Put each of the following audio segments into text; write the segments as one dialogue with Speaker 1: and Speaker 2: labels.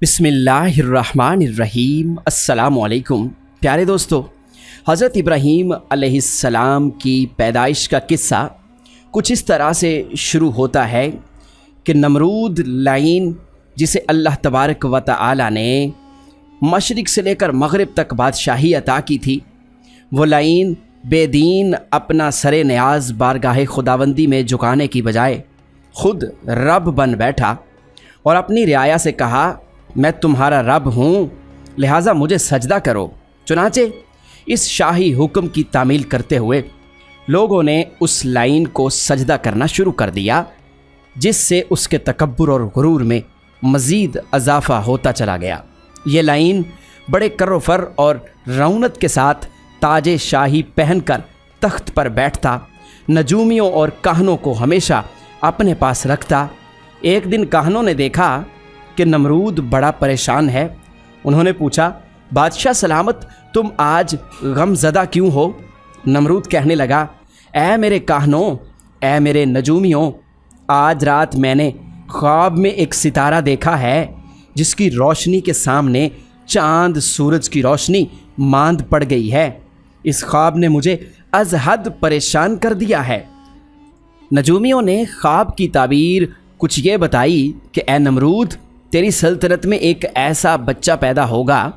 Speaker 1: بسم اللہ الرحمن الرحیم۔ السلام علیکم پیارے دوستو، حضرت ابراہیم علیہ السلام کی پیدائش کا قصہ کچھ اس طرح سے شروع ہوتا ہے کہ نمرود لعین، جسے اللہ تبارک و تعالی نے مشرق سے لے کر مغرب تک بادشاہی عطا کی تھی، وہ لعین بے دین اپنا سر نیاز بارگاہ خداوندی میں جھکانے کی بجائے خود رب بن بیٹھا اور اپنی رعایا سے کہا، میں تمہارا رب ہوں، لہٰذا مجھے سجدہ کرو۔ چنانچہ اس شاہی حکم کی تعمیل کرتے ہوئے لوگوں نے اس لعین کو سجدہ کرنا شروع کر دیا، جس سے اس کے تکبر اور غرور میں مزید اضافہ ہوتا چلا گیا۔ یہ لعین بڑے کر و فر اور رونق کے ساتھ تاج شاہی پہن کر تخت پر بیٹھتا، نجومیوں اور کاہنوں کو ہمیشہ اپنے پاس رکھتا۔ ایک دن کاہنوں نے دیکھا کہ نمرود بڑا پریشان ہے۔ انہوں نے پوچھا، بادشاہ سلامت، تم آج غم زدہ کیوں ہو؟ نمرود کہنے لگا، اے میرے کاہنوں، اے میرے نجومیوں، آج رات میں نے خواب میں ایک ستارہ دیکھا ہے جس کی روشنی کے سامنے چاند سورج کی روشنی ماند پڑ گئی ہے۔ اس خواب نے مجھے از حد پریشان کر دیا ہے۔ نجومیوں نے خواب کی تعبیر کچھ یہ بتائی کہ اے نمرود، تیری سلطنت میں ایک ایسا بچہ پیدا ہوگا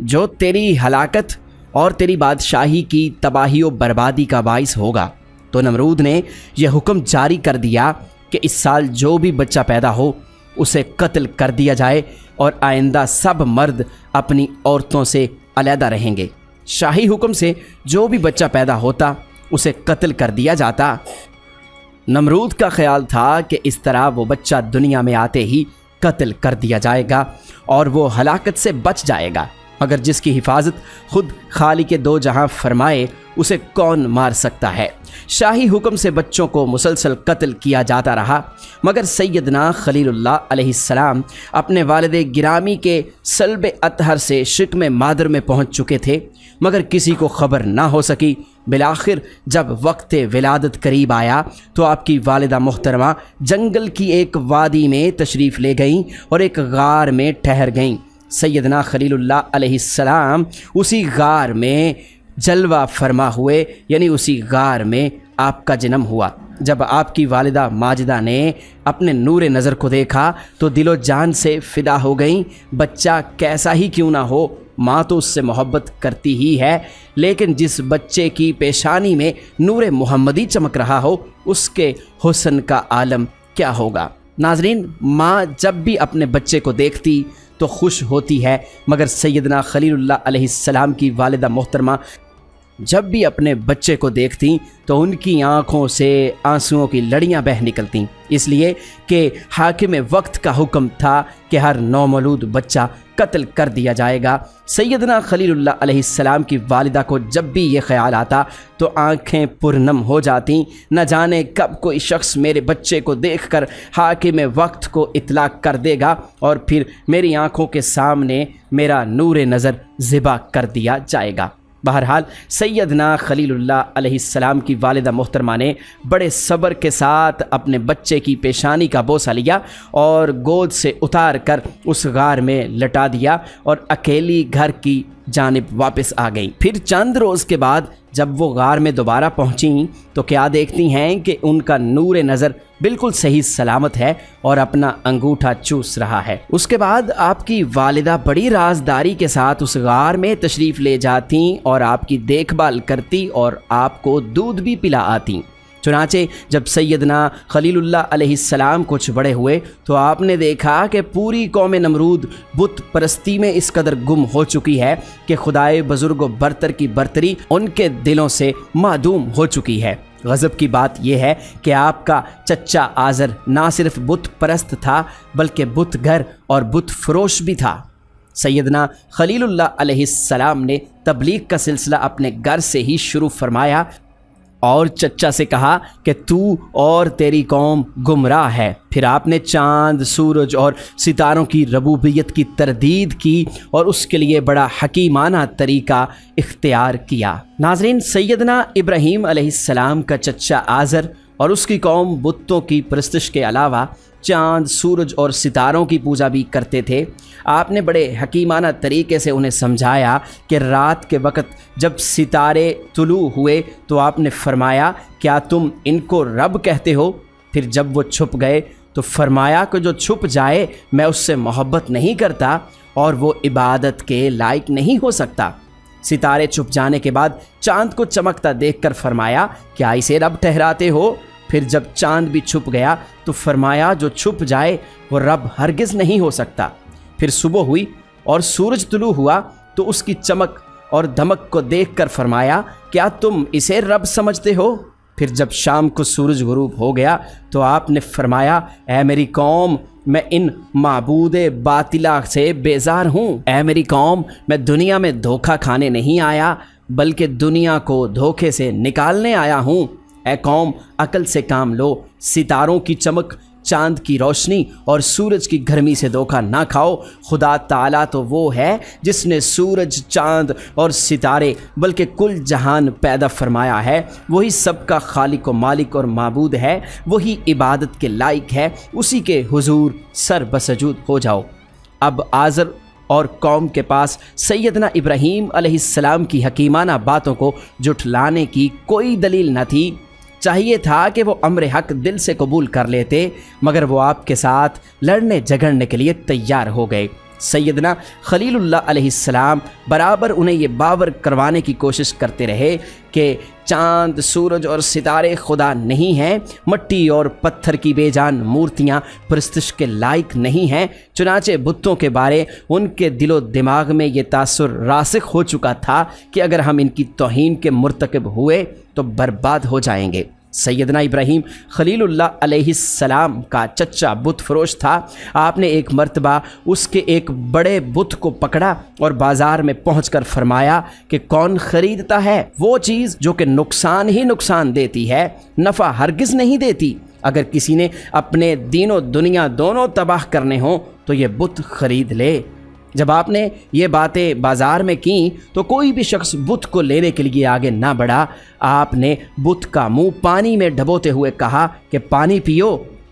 Speaker 1: جو تیری ہلاکت اور تیری بادشاہی کی تباہی و بربادی کا باعث ہوگا۔ تو نمرود نے یہ حکم جاری کر دیا کہ اس سال جو بھی بچہ پیدا ہو اسے قتل کر دیا جائے اور آئندہ سب مرد اپنی عورتوں سے علیحدہ رہیں گے۔ شاہی حکم سے جو بھی بچہ پیدا ہوتا اسے قتل کر دیا جاتا۔ نمرود کا خیال تھا کہ اس طرح وہ بچہ دنیا میں آتے ہی قتل کر دیا جائے گا اور وہ ہلاکت سے بچ جائے گا، مگر جس کی حفاظت خود خالق دو جہاں فرمائے اسے کون مار سکتا ہے۔ شاہی حکم سے بچوں کو مسلسل قتل کیا جاتا رہا، مگر سیدنا خلیل اللہ علیہ السلام اپنے والد گرامی کے صلب اطہر سے شکم مادر میں پہنچ چکے تھے، مگر کسی کو خبر نہ ہو سکی۔ بالآخر جب وقت ولادت قریب آیا تو آپ کی والدہ محترمہ جنگل کی ایک وادی میں تشریف لے گئیں اور ایک غار میں ٹھہر گئیں۔ سیدنا خلیل اللہ علیہ السلام اسی غار میں جلوہ فرما ہوئے، یعنی اسی غار میں آپ کا جنم ہوا۔ جب آپ کی والدہ ماجدہ نے اپنے نور نظر کو دیکھا تو دل و جان سے فدا ہو گئیں۔ بچہ کیسا ہی کیوں نہ ہو، ماں تو اس سے محبت کرتی ہی ہے، لیکن جس بچے کی پیشانی میں نور محمدی چمک رہا ہو اس کے حسن کا عالم کیا ہوگا۔ ناظرین، ماں جب بھی اپنے بچے کو دیکھتی تو خوش ہوتی ہے، مگر سیدنا خلیل اللہ علیہ السلام کی والدہ محترمہ جب بھی اپنے بچے کو دیکھتیں تو ان کی آنکھوں سے آنسوؤں کی لڑیاں بہہ نکلتیں، اس لیے کہ حاکم وقت کا حکم تھا کہ ہر نومولود بچہ قتل کر دیا جائے گا۔ سیدنا خلیل اللہ علیہ السلام کی والدہ کو جب بھی یہ خیال آتا تو آنکھیں پرنم ہو جاتیں، نہ جانے کب کوئی شخص میرے بچے کو دیکھ کر حاکم وقت کو اطلاع کر دے گا اور پھر میری آنکھوں کے سامنے میرا نور نظر ذبح کر دیا جائے گا۔ بہرحال سیدنا خلیل اللہ علیہ السلام کی والدہ محترمہ نے بڑے صبر کے ساتھ اپنے بچے کی پیشانی کا بوسہ لیا اور گود سے اتار کر اس غار میں لٹا دیا اور اکیلی گھر کی جانب واپس آ گئیں۔ پھر چند روز کے بعد جب وہ غار میں دوبارہ پہنچیں تو کیا دیکھتی ہیں کہ ان کا نور نظر بالکل صحیح سلامت ہے اور اپنا انگوٹھا چوس رہا ہے۔ اس کے بعد آپ کی والدہ بڑی رازداری کے ساتھ اس غار میں تشریف لے جاتیں اور آپ کی دیکھ بھال کرتی اور آپ کو دودھ بھی پلا آتیں۔ چنانچہ جب سیدنا خلیل اللہ علیہ السلام کچھ بڑے ہوئے تو آپ نے دیکھا کہ پوری قوم نمرود بت پرستی میں اس قدر گم ہو چکی ہے کہ خدائے بزرگ و برتر کی برتری ان کے دلوں سے معدوم ہو چکی ہے۔ غضب کی بات یہ ہے کہ آپ کا چچا آزر نہ صرف بت پرست تھا بلکہ بت گھر اور بت فروش بھی تھا۔ سیدنا خلیل اللہ علیہ السلام نے تبلیغ کا سلسلہ اپنے گھر سے ہی شروع فرمایا اور چچا سے کہا کہ تو اور تیری قوم گمراہ ہے۔ پھر آپ نے چاند، سورج اور ستاروں کی ربوبیت کی تردید کی اور اس کے لیے بڑا حکیمانہ طریقہ اختیار کیا۔ ناظرین، سیدنا ابراہیم علیہ السلام کا چچا آزر اور اس کی قوم بتوں کی پرستش کے علاوہ चांद, सूरज और सितारों की पूजा भी करते थे। आपने बड़े हकीमाना तरीके से उन्हें समझाया कि रात के वक्त जब सितारे तुलू हुए तो आपने फरमाया, क्या तुम इनको रब कहते हो? फिर जब वो छुप गए तो फरमाया कि जो छुप जाए मैं उससे मोहब्बत नहीं करता और वो इबादत के लायक नहीं हो सकता। सितारे छुप जाने के बाद चांद को चमकता देखकर फरमाया, क्या इसे रब ठहराते हो? फिर जब चांद भी छुप गया तो फरमाया, जो छुप जाए वो रब हरगिज़ नहीं हो सकता। फिर सुबह हुई और सूरज तुलू हुआ तो उसकी चमक और धमक को देखकर फरमाया, क्या तुम इसे रब समझते हो? फिर जब शाम को सूरज गुरूब हो गया तो आपने फरमाया, ऐ मेरी कौम, मैं इन माबूदे बातिला से बेजार हूँ। ऐ मेरी कौम, मैं दुनिया में धोखा खाने नहीं आया बल्कि दुनिया को धोखे से निकालने आया हूँ। ऐ कौम, अकल से काम लो, सितारों की चमक, चांद की रोशनी और सूरज की गर्मी से धोखा ना खाओ। खुदा ताला तो वो है जिसने सूरज, चांद और सितारे बल्कि कुल जहान पैदा फरमाया है। वही सबका खालिक व मालिक और माबूद है, वही इबादत के लायक है। उसी के हुजूर सर बसजूद हो जाओ। अब आज़र और कौम के पास सैयदना इब्राहीम अलैहिस्सलाम की हकीमाना बातों को जुठलाने की कोई दलील न थी। चाहिए था कि वो अम्र हक दिल से कबूल कर लेते, मगर वो आपके साथ लड़ने झगड़ने के लिए तैयार हो गए। सैयदना खलीलुल्लाह अलैहिस्सलाम बराबर उन्हें ये बावर करवाने की कोशिश करते रहे कि चांद, सूरज और सितारे खुदा नहीं हैं, मट्टी और पत्थर की बेजान मूर्तियाँ परस्तिश के लायक नहीं हैं। चुनाचे बुतों के बारे उनके दिलो दिमाग में ये तासुर रासिख हो चुका था कि अगर हम इनकी तौहीन के मुर्तकब हुए तो बर्बाद हो जाएंगे। सैयदना इब्राहीम खलीलुल्लाह अलैहिस्सलाम का चच्चा बुत फरोश था। आपने एक मर्तबा उसके एक बड़े बुत को पकड़ा और बाज़ार में पहुंचकर फरमाया कि कौन ख़रीदता है वो चीज़ जो कि नुकसान ही नुकसान देती है, नफ़ा हरगिज़ नहीं देती। अगर किसी ने अपने दीनो दुनिया दोनों तबाह करने हों तो ये बुत ख़रीद ले। जब आपने ये बातें बाज़ार में की तो कोई भी शख्स बुत को लेने के लिए आगे ना बढ़ा। आपने बुत का मुंह पानी में डबोते हुए कहा कि पानी पियो।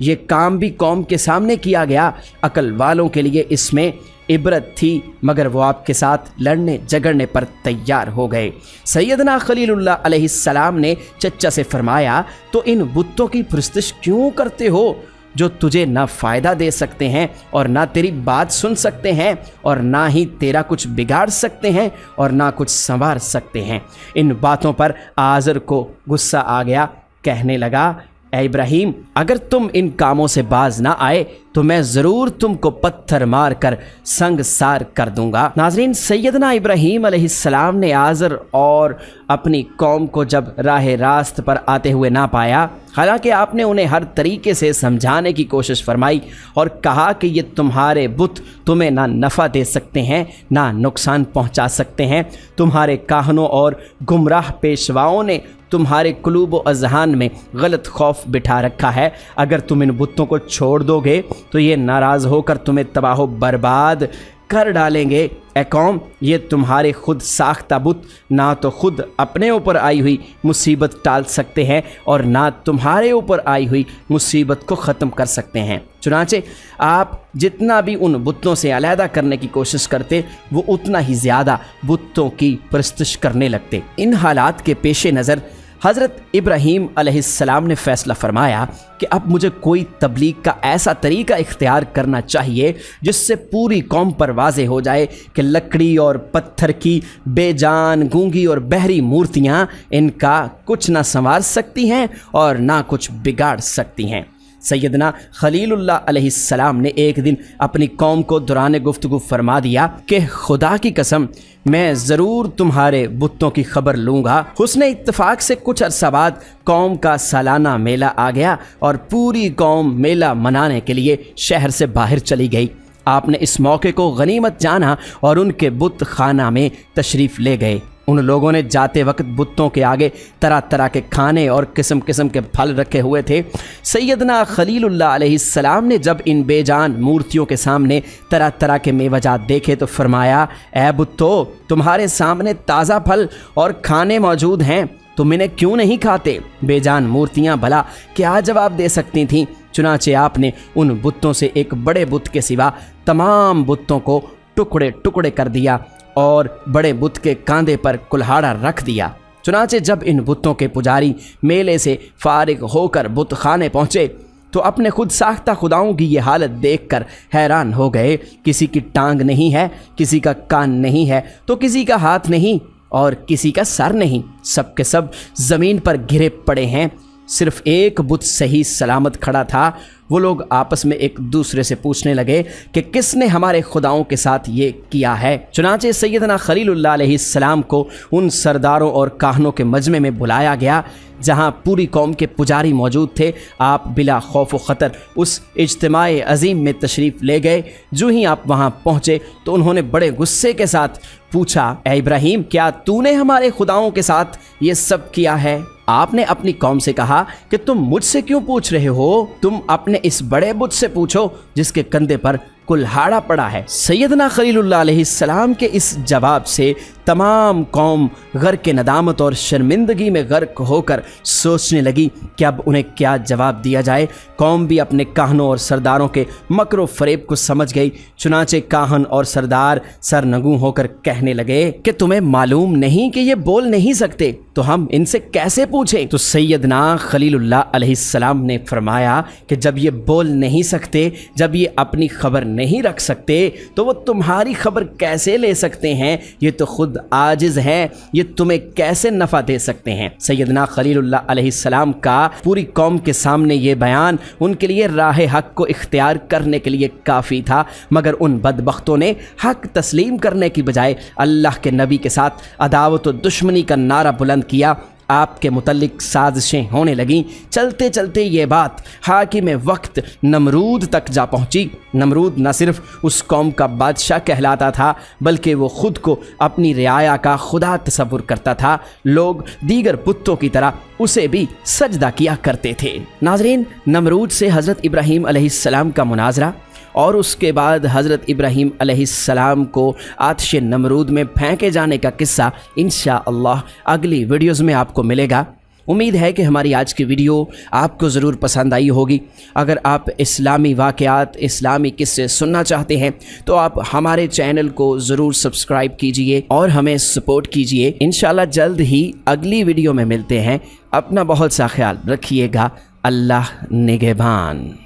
Speaker 1: ये काम भी कौम के सामने किया गया। अकल वालों के लिए इसमें इबरत थी, मगर वो आपके साथ लड़ने झगड़ने पर तैयार हो गए। सैयदना खलीलुल्लाह अलैहिस्सलाम ने चच्चा से फरमाया, तो इन बुतों की परस्तिश क्यों करते हो जो तुझे ना फ़ायदा दे सकते हैं और ना तेरी बात सुन सकते हैं और ना ही तेरा कुछ बिगाड़ सकते हैं और ना कुछ संवार सकते हैं। इन बातों पर आज़र को गुस्सा आ गया। कहने लगा, ऐ इब्राहीम, अगर तुम इन कामों से बाज ना आए तो मैं ज़रूर तुमको पत्थर मार कर संगसार कर दूंगा। नाज़रीन, सैयदना इब्राहीम अलैहिस्सलाम ने आज़र और अपनी कौम को जब राह रास्त पर आते हुए ना पाया, हालांकि आपने उन्हें हर तरीके से समझाने की कोशिश फरमाई और कहा कि ये तुम्हारे बुत तुम्हें ना नफ़ा दे सकते हैं ना नुकसान पहुंचा सकते हैं। तुम्हारे काहनों और गुमराह पेशवाओं ने तुम्हारे कुलूब व अज़हान में गलत खौफ बिठा रखा है। अगर तुम इन बुतों को छोड़ दोगे तो ये नाराज़ होकर तुम्हें तबाह बर्बाद कर डालेंगे। ए कौम, ये तुम्हारे खुद साख्ता बुत ना तो खुद अपने ऊपर आई हुई मुसीबत टाल सकते हैं और ना तुम्हारे ऊपर आई हुई मुसीबत को ख़त्म कर सकते हैं। चुनाचे आप जितना भी उन बुतों से अलहदा करने की कोशिश करते, वो उतना ही ज़्यादा बुतों की परस्तिश करने लगते। इन हालात के पेश नज़र हज़रत इब्राहीम अलैहिस्सलाम ने फ़ैसला फ़रमाया कि अब मुझे कोई तबलीग का ऐसा तरीका इख्तियार करना चाहिए जिससे पूरी कौम पर वाज़े हो जाए कि लकड़ी और पत्थर की बेजान, गूंगी और बहरी मूर्तियाँ इनका कुछ ना संवार सकती हैं और ना कुछ बिगाड़ सकती हैं। सैयदना खलीलुल्लाह अलैहिस्सलाम ने एक दिन अपनी कौम को दौरान गुफ्तगू फरमा दिया कि खुदा की कसम, मैं ज़रूर तुम्हारे बुतों की खबर लूँगा। हुस्ने इत्तफाक से कुछ अरसा बाद कौम का सालाना मेला आ गया और पूरी कौम मेला मनाने के लिए शहर से बाहर चली गई। आपने इस मौके को गनीमत जाना और उनके बुत खाना में तशरीफ़ ले गए। उन लोगों ने जाते वक्त बुतों के आगे तरह तरह के खाने और किस्म किस्म के फल रखे हुए थे। सैयदना खलीलुल्लाह अलैहिस्सलाम ने जब इन बेजान मूर्तियों के सामने तरह तरह के मेवजात देखे तो फरमाया, ऐ बुत्तो, तुम्हारे सामने ताज़ा फल और खाने मौजूद हैं, तुम इन्हें क्यों नहीं खाते? बेजान मूर्तियां भला क्या जवाब दे सकती थीं? चुनाचे आपने उन बुतों से एक बड़े बुत के सिवा तमाम बुतों को टुकड़े टुकड़े कर दिया और बड़े बुत के कांधे पर कुल्हाड़ा रख दिया। चुनाचे जब इन बुतों के पुजारी मेले से फारिग होकर बुत खाने पहुँचे तो अपने खुद साख्ता खुदाओं की ये हालत देखकर हैरान हो गए। किसी की टांग नहीं है, किसी का कान नहीं है, तो किसी का हाथ नहीं और किसी का सर नहीं, सब के सब ज़मीन पर गिरे पड़े हैं। सिर्फ एक बुत सही सलामत खड़ा था। वो लोग आपस में एक दूसरे से पूछने लगे कि किसने हमारे खुदाओं के साथ ये किया है। चुनाचे सैयदना खलीलुल्लाह अलैहिस्सलाम को उन सरदारों और काहनों के मजमे में बुलाया गया जहाँ पूरी कौम के पुजारी मौजूद थे। आप बिला खौफ व ख़तर उस इज्तिमाए अजीम में तशरीफ़ ले गए। जो ही आप वहाँ पहुँचे तो उन्होंने बड़े गुस्से के साथ पूछा, ए इब्राहीम, क्या तूने हमारे खुदाओं के साथ ये सब किया है? आपने अपनी कौम से कहा कि तुम मुझसे क्यों पूछ रहे हो? तुम अपने इस बड़े बुत से पूछो जिसके कंधे पर कुल्हाड़ा पड़ा है। सैयदना खलीलुल्लाह अलैहिस्सलाम के इस जवाब से तमाम कौम गर्क नदामत और शर्मिंदगी में गर्क होकर सोचने लगी कि अब उन्हें क्या जवाब दिया जाए। कौम भी अपने काहनों और सरदारों के मकरो फरेब को समझ गई। चुनाचे काहन और सरदार सरनगू होकर कहने लगे कि तुम्हें मालूम नहीं कि ये बोल नहीं सकते, तो हम इनसे कैसे पूछें? तो सैयदना खलीलुल्लाह अलैहिस्सलाम ने फरमाया कि जब ये बोल नहीं सकते, जब ये अपनी खबर नहीं रख सकते, तो वो तुम्हारी खबर कैसे ले सकते हैं? ये तो खुद आजिज हैं, ये तुम्हें कैसे नफ़ा दे सकते हैं? सैयदना खलीलुल्लाह अलैहिस्सलाम का पूरी कौम के सामने ये बयान उनके लिए राह हक को इख्तियार करने के लिए काफ़ी था, मगर उन बदबख्तों ने हक तस्लीम करने की बजाय अल्लाह के नबी के साथ अदावत व दुश्मनी का नारा बुलंद किया। आपके मुतल्लिक साजिशें होने लगीं। चलते चलते ये बात हाकिम वक्त नमरूद तक जा पहुँची। नमरूद न सिर्फ उस कौम का बादशाह कहलाता था, बल्कि वो ख़ुद को अपनी रियाया का खुदा तसव्वुर करता था। लोग दीगर बुतों की तरह उसे भी सजदा किया करते थे। नाज़रीन, नमरूद से हज़रत इब्राहीम अलैहिस्सलाम का मुनाजरा और उसके बाद हज़रत इब्राहीम अलैहिस्सलाम को आतिश नमरूद में फेंके जाने का किस्सा इंशाअल्लाह अगली वीडियोज़ में आपको मिलेगा। उम्मीद है कि हमारी आज की वीडियो आपको ज़रूर पसंद आई होगी। अगर आप इस्लामी वाक़यात, इस्लामी किस्से सुनना चाहते हैं तो आप हमारे चैनल को ज़रूर सब्सक्राइब कीजिए और हमें सपोर्ट कीजिए। इंशाअल्लाह जल्द ही अगली वीडियो में मिलते हैं। अपना बहुत सा ख्याल रखिएगा। अल्लाह निगहबान।